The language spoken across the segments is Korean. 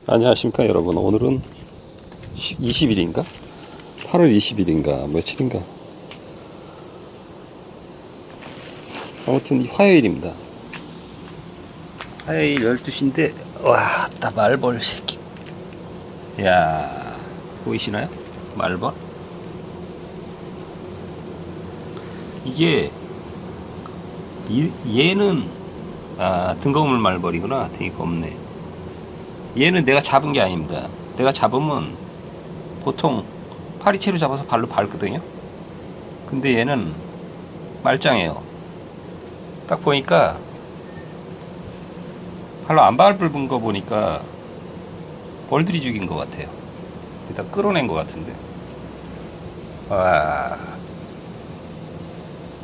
안녕하십니까 여러분. 오늘은 20일인가? 8월 20일인가 며칠인가, 아무튼 화요일입니다. 화요일 12시인데 와, 나 말벌 새끼. 야, 보이시나요? 말벌? 이게 얘는 등거물 말벌이구나. 등이 없네. 얘는 내가 잡은 게 아닙니다. 내가 잡으면 보통 파리채로 잡아서 발로 밟거든요. 근데 얘는 말짱해요. 딱 보니까 발로 안 밟은 거 보니까 벌들이 죽인 것 같아요. 일단 끌어낸 것 같은데. 와,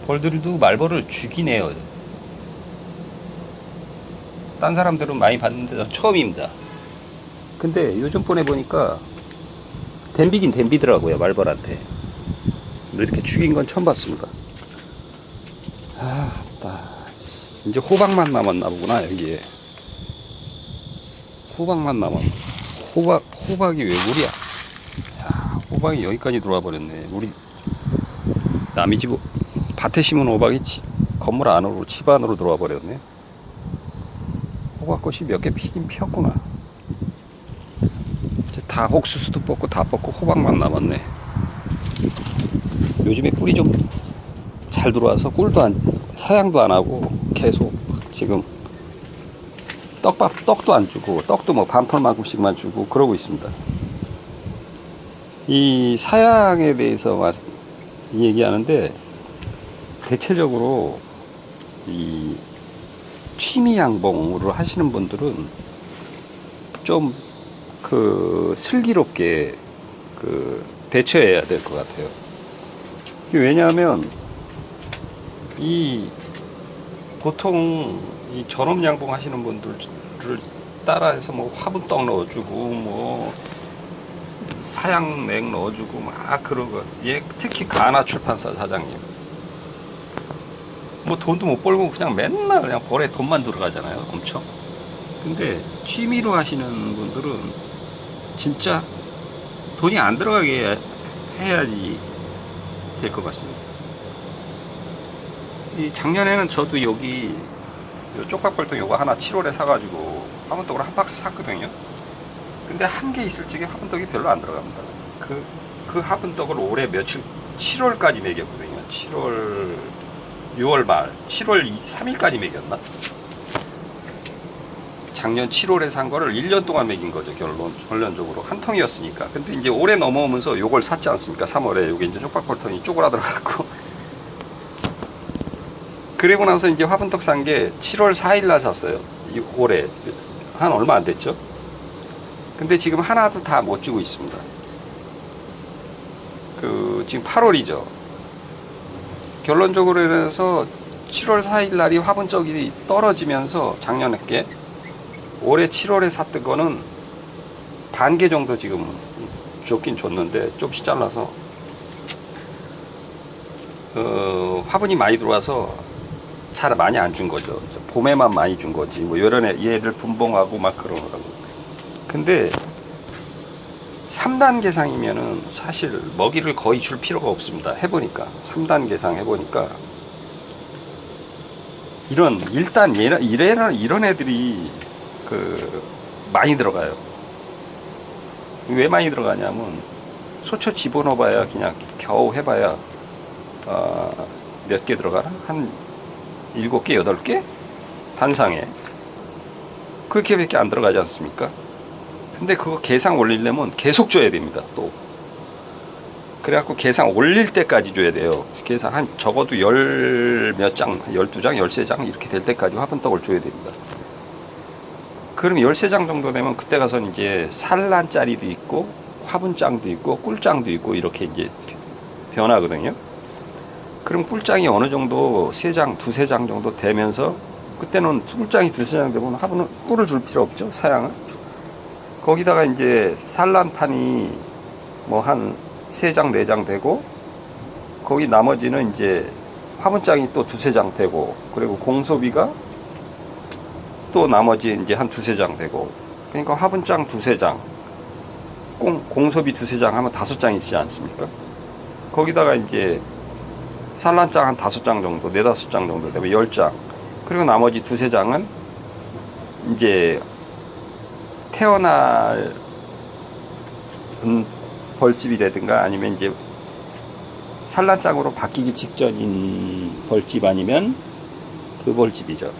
벌들도 말벌을 죽이네요. 딴 사람들은 많이 봤는데 저 처음입니다. 근데 요즘 번에 보니까 댐비긴 댐비더라고요, 말벌한테. 이렇게 죽인 건 처음 봤습니다. 이제 호박만 남았나 보구나, 여기에. 호박만 남았나. 호박이 왜 물이야? 야, 호박이 여기까지 들어와 버렸네. 우리 남의 집 밭에 심은 호박이 건물 안으로, 집 안으로 들어와 버렸네. 호박꽃이 몇 개 피긴 폈구나. 다 옥수수도 뽑고 다 뽑고 호박만 남았네. 요즘에 꿀이 좀 잘 들어와서 사양도 안 하고 계속 지금 떡도 안 주고, 떡도 뭐 반톨만큼씩만 주고 그러고 있습니다. 이 사양에 대해서 얘기하는데, 대체적으로 이 취미 양봉으로 하시는 분들은 좀 슬기롭게 대처해야 될 것 같아요. 왜냐하면 보통 이 전업 양봉 하시는 분들을 따라해서 뭐 화분떡 넣어주고 뭐 사양냉 넣어주고 막 그러고, 특히 가나 출판사 사장님 뭐 돈도 못 벌고 그냥 맨날 그냥 벌에 돈만 들어가잖아요, 엄청. 근데 취미로 하시는 분들은 진짜 돈이 안 들어가게 해야지 될 것 같습니다. 작년에는 저도 여기 쪽박벌떡 요거 하나 7월에 사가지고 화분떡으로 한 박스 샀거든요. 근데 한 개 있을 적에 화분떡이 별로 안 들어갑니다. 그 화분떡을 올해 7월까지 먹였거든요. 6월 말, 7월 3일까지 먹였나? 작년 7월에 산 거를 1년 동안 먹인 거죠, 결론적으로. 한 통이었으니까. 근데 이제 올해 넘어오면서 요걸 샀지 않습니까? 3월에. 요게 이제 쪽박벌통이 쪼그라들어갖고. 그리고 나서 이제 화분떡 산 게 7월 4일날 샀어요. 올해. 한 얼마 안 됐죠? 근데 지금 하나도 다 못 주고 있습니다. 지금 8월이죠. 결론적으로 해서 7월 4일날이 화분떡이 떨어지면서 작년에 게 올해 7월에 샀던 거는 반 개 정도 지금 줬긴 줬는데 조금씩 잘라서 화분이 많이 들어와서 잘 많이 안 준 거죠. 봄에만 많이 준 거지. 뭐 얘를 분봉하고 막 그러더라고. 근데 3단계상이면은 사실 먹이를 거의 줄 필요가 없습니다. 해보니까 3단계상 해보니까 이런 애들이 많이 들어가요. 왜 많이 들어가냐면 소초 집어넣어봐야 그냥 겨우 해봐야 몇 개 들어가나? 한 7개, 8개? 반상에 그렇게밖에 안 들어가지 않습니까? 근데 그거 계상 올리려면 계속 줘야 됩니다. 또 그래갖고 계상 올릴 때까지 줘야 돼요. 계상 한 적어도 10몇 장, 12장, 13장 이렇게 될 때까지 화분떡을 줘야 됩니다. 그럼 13장 정도 되면 그때 가서 이제 산란짜리도 있고 화분장도 있고 꿀장도 있고 이렇게 이제 변하거든요. 그럼 꿀장이 어느 정도 3장, 2-3장 정도 되면서, 그때는 꿀장이 2-3장 되면 화분은 꿀을 줄 필요 없죠, 사양은. 거기다가 이제 산란판이 뭐 한 3장, 4장 되고, 거기 나머지는 이제 화분장이 또 2-3장 되고, 그리고 공소비가 또 나머지 이제 한 2-3장 되고, 그러니까 화분장 두세 장, 공섭이 두세 장 하면 5장 있지 않습니까? 거기다가 이제 산란장 한 5장 정도, 4-5장 정도 되면 10장. 그리고 나머지 두세 장은 이제 태어날 벌집이라든가 아니면 이제 산란장으로 바뀌기 직전인 벌집 아니면 그 벌집이죠.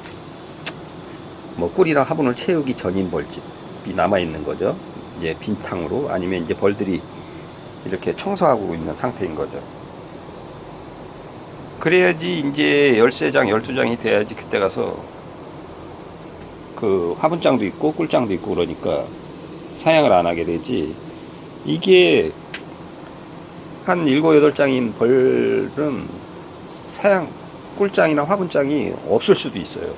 뭐 꿀이랑 화분을 채우기 전인 벌집이 남아있는 거죠. 이제 빈탕으로 아니면 이제 벌들이 이렇게 청소하고 있는 상태인 거죠. 그래야지 이제 13장, 12장이 돼야지 그때 가서 그 화분장도 있고 꿀장도 있고 그러니까 사양을 안 하게 되지. 이게 한 7, 8장인 벌은 사양, 꿀장이나 화분장이 없을 수도 있어요.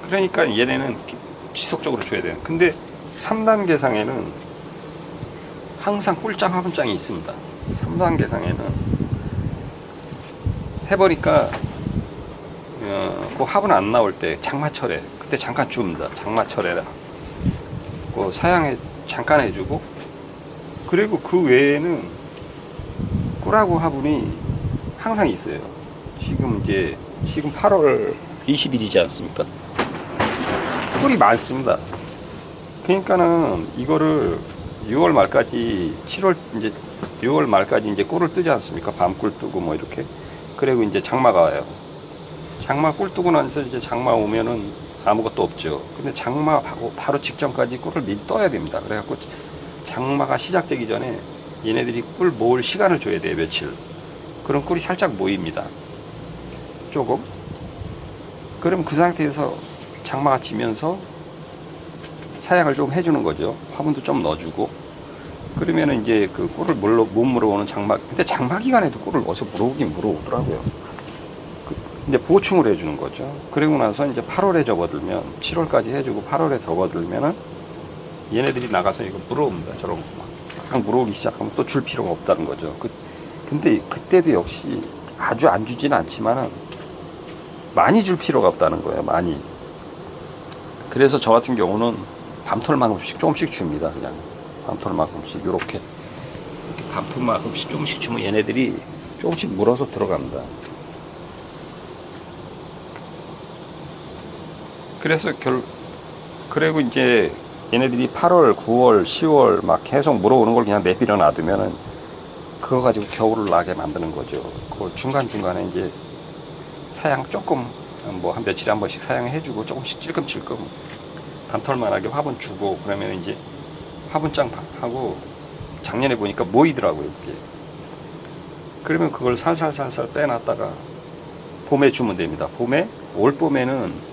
그러니까 얘네는 지속적으로 줘야 돼요. 근데 3단계 상에는 항상 꿀장, 화분장이 있습니다. 3단계 상에는 해보니까 그 화분 안 나올 때 장마철에 그때 잠깐 줍니다. 장마철에라 그 사양에 잠깐 해주고, 그리고 그 외에는 꿀하고 화분이 항상 있어요. 지금 8월 20일이지 않습니까? 꿀이 많습니다. 그러니까는 이거를 6월 말까지 6월 말까지 이제 꿀을 뜨지 않습니까? 밤꿀 뜨고 뭐 이렇게. 그리고 이제 장마가 와요. 장마 꿀 뜨고 나서 이제 장마 오면은 아무것도 없죠. 근데 장마하고 바로 직전까지 꿀을 미리 떠야 됩니다. 그래갖고 장마가 시작되기 전에 얘네들이 꿀 모을 시간을 줘야 돼요. 며칠. 그럼 꿀이 살짝 모입니다. 조금. 그럼 그 상태에서 장마가 지면서 사양을 좀 해주는 거죠. 화분도 좀 넣어주고. 그러면은 이제 그 꿀을 못 물어오는 장마, 근데 장마 기간에도 꿀을 어서 물어오긴 물어오더라고요. 근데 보충을 해주는 거죠. 그리고 나서 이제 8월에 접어들면, 7월까지 해주고 8월에 접어들면은 얘네들이 나가서 이거 물어옵니다. 저런 거 막 물어오기 시작하면 또 줄 필요가 없다는 거죠. 근데 그때도 역시 아주 안 주지는 않지만은 많이 줄 필요가 없다는 거예요. 많이. 그래서 저 같은 경우는 밤톨만큼씩 조금씩 줍니다. 그냥 밤톨만큼씩 이렇게 밤톨만큼씩 조금씩 주면 얘네들이 조금씩 물어서 들어갑니다. 그래서 그리고 이제 얘네들이 8월, 9월, 10월 막 계속 물어오는 걸 그냥 내버려 놔두면은 그거 가지고 겨울을 나게 만드는 거죠. 그 중간중간에 이제 사양 조금 뭐 한 며칠에 한 번씩 사양해주고 조금씩 찔끔찔끔 밤톨만하게 화분 주고, 그러면 이제 화분장 하고 작년에 보니까 모이더라고요. 이렇게. 그러면 그걸 살살살살 빼놨다가 봄에 주면 됩니다. 올 봄에는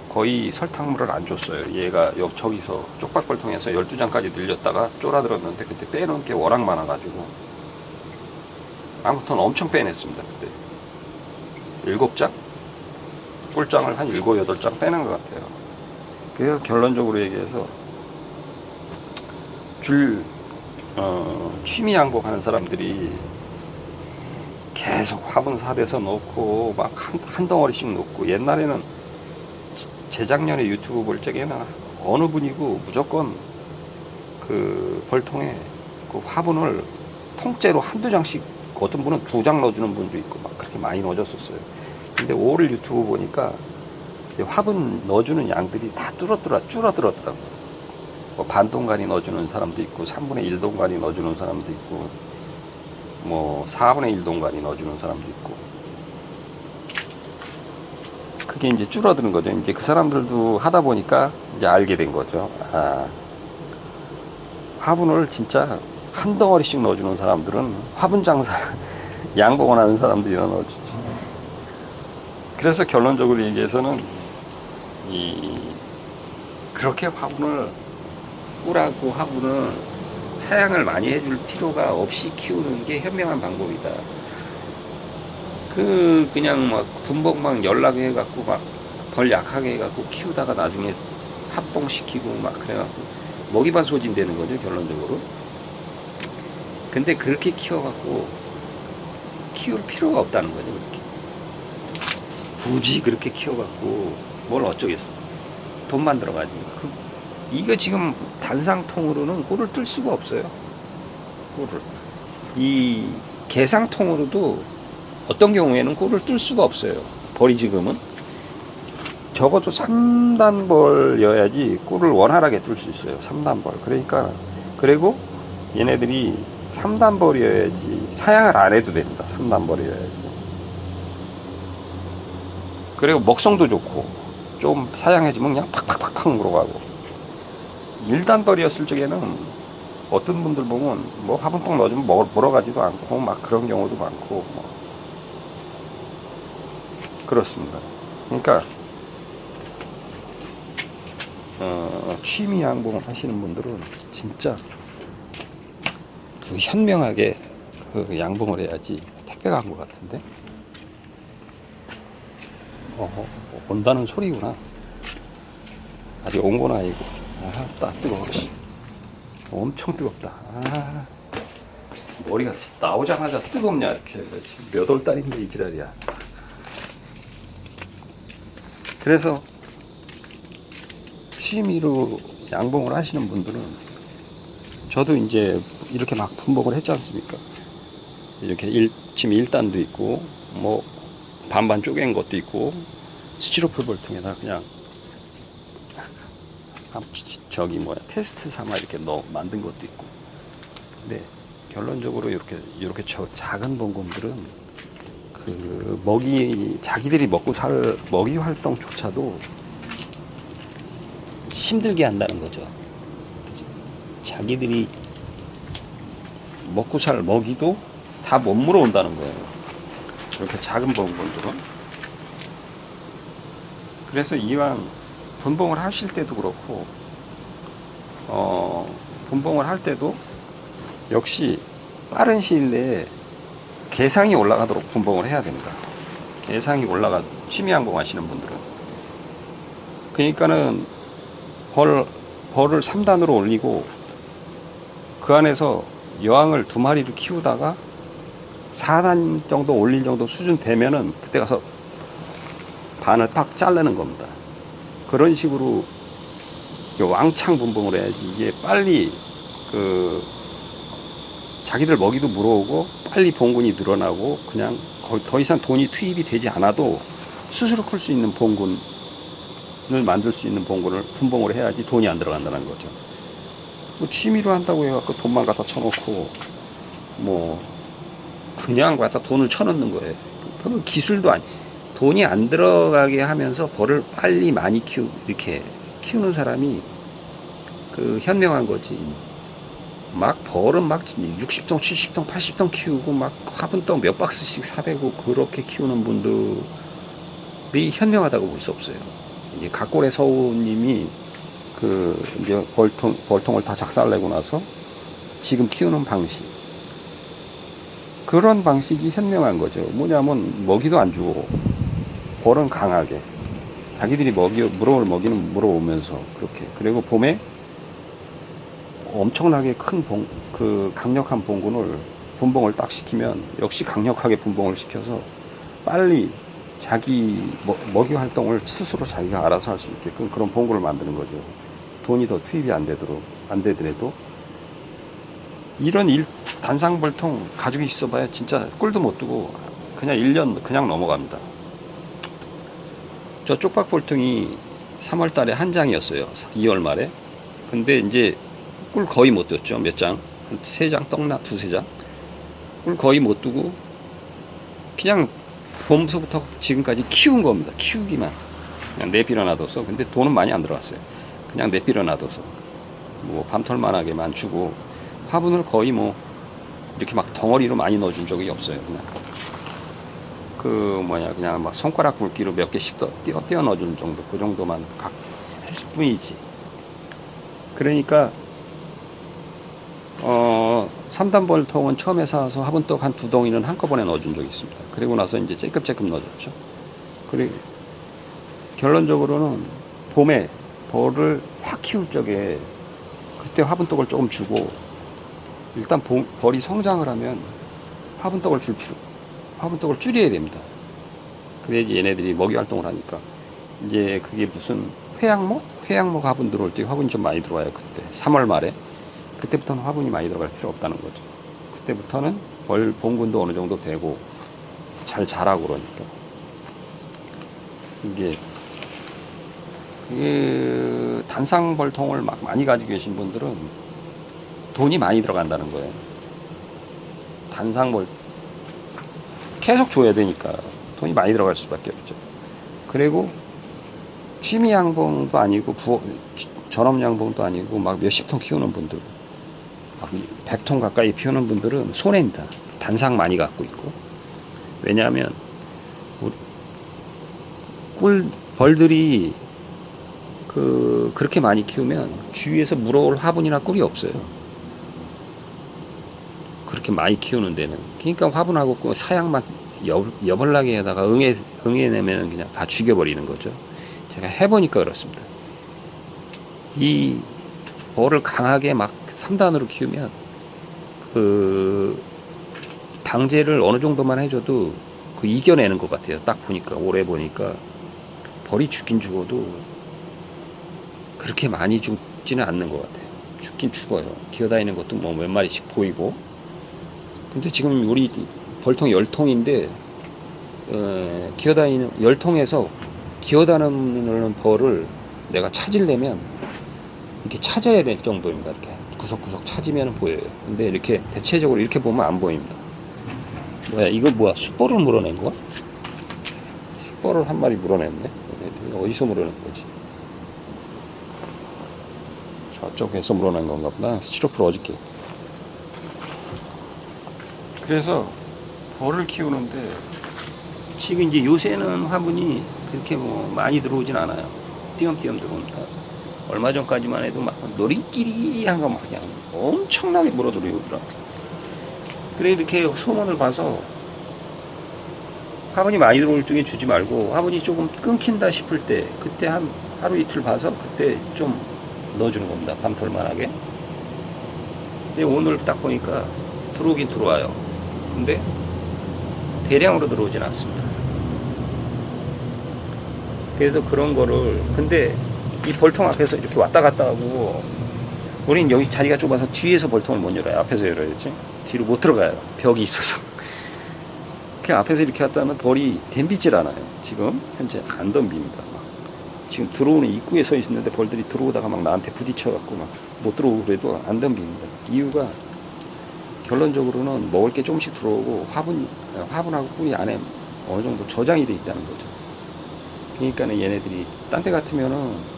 거의 설탕물을 안 줬어요. 얘가 저기서 쪽박벌 통해서 12장까지 늘렸다가 쫄아들었는데 그때 빼놓은 게 워낙 많아가지고 아무튼 엄청 빼냈습니다. 그때 7장? 꿀장을 한 7, 8장 빼는 것 같아요. 그래서 결론적으로 얘기해서 취미 양봉하는 사람들이 계속 화분 사대서 놓고 막 한 덩어리씩 놓고, 옛날에는 재작년에 유튜브 볼 적에는 어느 분이고 무조건 그 벌통에 그 화분을 통째로 한두 장씩, 어떤 분은 2장 넣어주는 분도 있고 막 그렇게 많이 넣어줬었어요. 근데 올 유튜브 보니까 화분 넣어주는 양들이 다 줄어들었더라고요. 뭐 반동간이 넣어주는 사람도 있고 3분의 1동간이 넣어주는 사람도 있고 뭐 4분의 1동간이 넣어주는 사람도 있고, 그게 이제 줄어드는 거죠. 이제 그 사람들도 하다 보니까 이제 알게 된 거죠. 아, 화분을 진짜 한 덩어리씩 넣어주는 사람들은 화분 장사, 양봉을 하는 사람들이나 넣어주지. 그래서 결론적으로 얘기해서는 그렇게 꿀하고 화분을 사양을 많이 해줄 필요가 없이 키우는 게 현명한 방법이다. 그냥 막 분봉막 연락해갖고 막 벌 약하게 해갖고 키우다가 나중에 합봉시키고 막 그래갖고 먹이반 소진되는 거죠, 결론적으로. 근데 그렇게 키워갖고 키울 필요가 없다는 거죠, 그렇게. 굳이 그렇게 키워갖고 뭘 어쩌겠어. 돈만 들어가지. 이거 지금 단상통으로는 꿀을 뜰 수가 없어요. 꿀을. 이 개상통으로도 어떤 경우에는 꿀을 뜰 수가 없어요. 벌이 지금은. 적어도 3단벌여야지 꿀을 원활하게 뜰 수 있어요. 3단벌. 그러니까, 그리고 얘네들이 3단벌이어야지 사양을 안 해도 됩니다. 3단벌이어야지. 그리고 먹성도 좋고, 좀 사양해주면 그냥 팍팍팍팍 물어가고. 1단벌이었을 적에는 어떤 분들 보면 뭐 화분떡 넣어주면 물어가지도 않고 막 그런 경우도 많고 뭐. 그렇습니다. 그러니까 취미 양봉을 하시는 분들은 진짜 그 현명하게 그 양봉을 해야지. 택배가 간 것 같은데. 온다는 소리구나. 아직 온 건 아니고. 따 뜨거워. 엄청 뜨겁다. 머리가 나오자마자 뜨겁냐 이렇게. 몇 월 달인데 이 지랄이야. 그래서 취미로 양봉을 하시는 분들은, 저도 이제 이렇게 막 분봉을 했지 않습니까? 이렇게 지금 1단도 있고 뭐 반반 쪼갠 것도 있고 스티로폼 볼통에다 그냥 저기 뭐야 테스트 삼아 이렇게 만든 것도 있고. 근데 결론적으로 이렇게 저 작은 봉곤들은 그 자기들이 먹고 살 먹이 활동조차도 힘들게 한다는 거죠. 그죠? 자기들이 먹고 살 먹이도 다 못 물어온다는 거예요. 이렇게 작은 봉곤들은. 그래서 이왕 분봉을 하실 때도 그렇고, 분봉을 할 때도 역시 빠른 시일 내에 개상이 올라가도록 분봉을 해야 됩니다. 개상이 취미 양봉 하시는 분들은. 그러니까는 벌을 3단으로 올리고 그 안에서 여왕을 2마리를 키우다가 4단 정도 올릴 정도 수준 되면은 그때 가서 반을 팍 자르는 겁니다. 그런 식으로 왕창 분봉을 해야지 이게 빨리 자기들 먹이도 물어오고 빨리 봉군이 늘어나고 그냥 거의 더 이상 돈이 투입이 되지 않아도 스스로 클 수 있는 봉군을 만들 수 있는 봉군을 분봉을 해야지 돈이 안 들어간다는 거죠. 뭐 취미로 한다고 해갖고 돈만 갖다 쳐놓고 뭐 그냥 갖다 돈을 쳐넣는 거예요. 그건 기술도 돈이 안 들어가게 하면서 벌을 빨리 많이 이렇게 키우는 사람이 현명한 거지. 막 벌은 막 60통, 70통, 80통 키우고 막 화분떡 몇 박스씩 사대고 그렇게 키우는 분들이 현명하다고 볼 수 없어요. 이제 각골의 서우님이 이제 벌통을 다 작살내고 나서 지금 키우는 방식, 그런 방식이 현명한 거죠. 뭐냐면 먹이도 안 주고 벌은 강하게 자기들이 물어올 먹이는 물어오면서 그렇게. 그리고 봄에 엄청나게 큰 강력한 봉군을 분봉을 딱 시키면 역시 강력하게 분봉을 시켜서 빨리 자기 먹이 활동을 스스로 자기가 알아서 할 수 있게끔 그런 봉군을 만드는 거죠. 돈이 더 투입이 안 되더라도. 이런 단상벌통 가지고 있어봐야 진짜 꿀도 못 두고 그냥 1년 그냥 넘어갑니다. 저 쪽박벌통이 3월 달에 한 장이었어요. 2월 말에. 근데 이제 꿀 거의 못 뒀죠. 몇 장? 한 3장 떡나 2-3장. 꿀 거의 못 두고 그냥 봄서부터 지금까지 키운 겁니다. 키우기만. 그냥 내버려 놔둬서. 근데 돈은 많이 안 들어갔어요. 그냥 내버려 놔둬서. 뭐 밤털만하게만 주고 화분을 거의 뭐 이렇게 막 덩어리로 많이 넣어준 적이 없어요. 그냥 그냥 막 손가락 굵기로 몇 개씩 띄어 넣어준 정도. 그 정도만 했을 뿐이지. 그러니까 3단벌통은 처음에 사서 화분떡 한 2덩이는 한꺼번에 넣어준 적이 있습니다. 그리고 나서 이제 쬐끔쬐끔 넣어줬죠. 그리고 결론적으로는 봄에 벌을 확 키울 적에 그때 화분떡을 조금 주고, 일단 벌이 성장을 하면 화분떡을 줄여야 됩니다. 그래야지 얘네들이 먹이 활동을 하니까. 이제 그게 무슨 회양목 화분 들어올 때 화분이 좀 많이 들어와요. 그때 3월 말에. 그때부터는 화분이 많이 들어갈 필요 없다는 거죠. 그때부터는 봉군도 어느 정도 되고 잘 자라고 그러니까. 이게 단상벌통을 막 많이 가지고 계신 분들은 돈이 많이 들어간다는 거예요. 단상벌 계속 줘야 되니까 돈이 많이 들어갈 수밖에 없죠. 그리고 취미 양봉도 아니고 전업 양봉도 아니고 막 몇십 통 키우는 분들, 막 100통 가까이 키우는 분들은 손해입니다. 단상 많이 갖고 있고. 왜냐하면 벌들이 그렇게 많이 키우면 주위에서 물어올 화분이나 꿀이 없어요. 그렇게 많이 키우는 데는. 그러니까 화분하고 꿀 사양만 여벌나게 하다가 응애내면 그냥 다 죽여버리는 거죠. 제가 해보니까 그렇습니다. 이 벌을 강하게 막 3단으로 키우면 방제를 어느 정도만 해줘도 이겨내는 것 같아요. 딱 보니까, 오래 보니까 벌이 죽긴 죽어도 그렇게 많이 죽지는 않는 것 같아요. 죽긴 죽어요. 기어다니는 것도 뭐 몇 마리씩 보이고. 근데 지금 우리 벌통 10통인데 기어다니는 10통에서 기어다니는 벌을 내가 찾으려면 이렇게 찾아야 될 정도입니다. 이렇게 구석구석 찾으면 보여요. 근데 이렇게 대체적으로 이렇게 보면 안 보입니다. 뭐야, 이거 뭐야, 숯벌을 물어낸 거야? 숯벌을 한 마리 물어냈네. 어디서 물어낸 거지? 저쪽에서 물어낸 건가 보다. 스티로폴 어저께. 그래서 벌을 키우는데 지금 이제 요새는 화분이 그렇게 뭐 많이 들어오진 않아요. 띄엄띄엄 들어옵니다. 얼마 전까지만 해도 막 노린끼리 한 거 막 그냥 엄청나게 물어 들어오더라고요. 그래, 이렇게 소문을 봐서 화분이 많이 들어올 중에 주지 말고 화분이 조금 끊긴다 싶을 때 그때 한 하루 이틀 봐서 그때 좀 넣어주는 겁니다. 밤톨만하게. 근데 오늘 딱 보니까 들어오긴 들어와요. 근데 대량으로 들어오진 않습니다. 그래서 그런 거를, 근데 이 벌통 앞에서 이렇게 왔다 갔다 하고, 우린 여기 자리가 좁아서 뒤에서 벌통을 못 열어요. 앞에서 열어야지. 뒤로 못 들어가요. 벽이 있어서. 그 앞에서 이렇게 왔다 하면 벌이 덤비질 않아요. 지금 현재 안 덤빕니다. 지금 들어오는 입구에 서 있는데 벌들이 들어오다가 막 나한테 부딪혀갖고 막 못 들어오고 그래도 안 덤빕니다. 이유가 결론적으로는 먹을 게 조금씩 들어오고 화분하고 꿀이 안에 어느 정도 저장이 돼 있다는 거죠. 그러니까는 얘네들이 딴 데 같으면은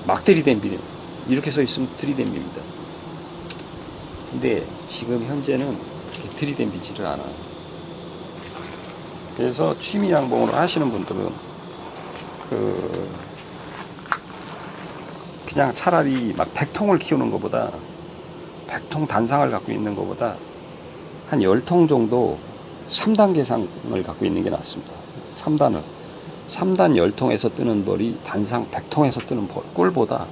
막 들이댐비는, 이렇게 서 있으면 들이댐빕니다. 근데 지금 현재는 그렇게 들이댐비지를 않아요. 그래서 취미 양봉으로 하시는 분들은 그냥 차라리 막 100통을 키우는 것보다, 100통 단상을 갖고 있는 것보다 한 10통 정도 3단계상을 갖고 있는 게 낫습니다. 3단 10통에서 뜨는 벌이 단상 100통에서 뜨는 꿀보다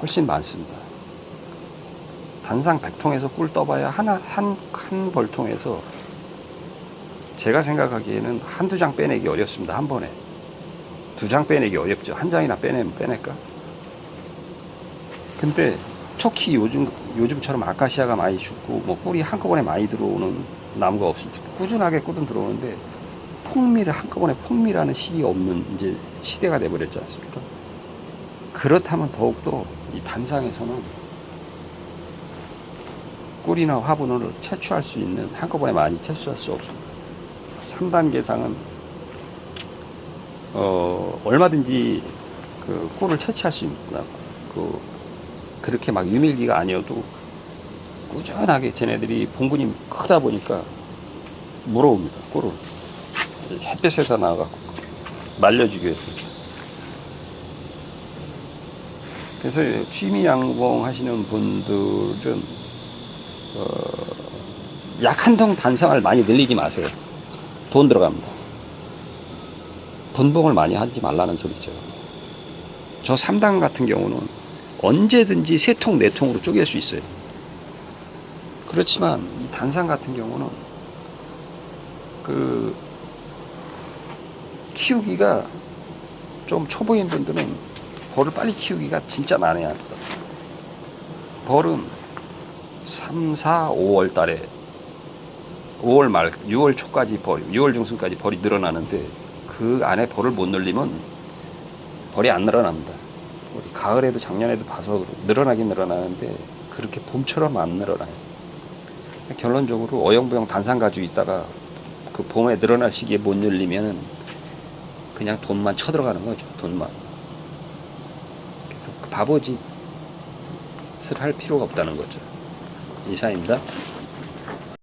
훨씬 많습니다. 단상 100통에서 꿀 떠봐야 한 벌통에서 제가 생각하기에는 한두 장 빼내기 어렵습니다. 한 번에. 2장 빼내기 어렵죠. 한 장이나 빼낼까? 근데 특히 요즘처럼 아카시아가 많이 죽고 뭐 꿀이 한꺼번에 많이 들어오는 나무가 없으니까 꾸준하게 꿀은 들어오는데 한꺼번에 풍미라는 식이 없는 이제 시대가 돼버렸지 않습니까? 그렇다면 더욱더 이 단상에서는 꿀이나 화분을 채취할 수 있는, 한꺼번에 많이 채취할 수 없습니다. 3단계상은 얼마든지 꿀을 채취할 수 있습니다. 그렇게 막 유밀기가 아니어도 꾸준하게 쟤네들이 봉분이 크다 보니까 물어옵니다. 꿀을 햇볕에다 나와갖고 말려주게 해서. 그래서 취미 양봉 하시는 분들은 약 한 통 단상을 많이 늘리지 마세요. 돈 들어갑니다. 분봉을 많이 하지 말라는 소리죠. 저 3단 같은 경우는 언제든지 3통, 4통으로 쪼갤 수 있어요. 그렇지만 이 단상 같은 경우는 키우기가 좀 초보인 분들은 벌을 빨리 키우기가 진짜 난해할 거예요. 벌은 3, 4, 5월 달에 5월 말, 6월 초까지 6월 중순까지 벌이 늘어나는데 그 안에 벌을 못 늘리면 벌이 안 늘어납니다. 우리 가을에도 작년에도 봐서 늘어나긴 늘어나는데 그렇게 봄처럼 안 늘어나요. 결론적으로 어영부영 단상 가지고 있다가 그 봄에 늘어날 시기에 못 늘리면 그냥 돈만 쳐들어가는 거죠. 돈만. 그래서 그 바보짓을 할 필요가 없다는 거죠. 이상입니다.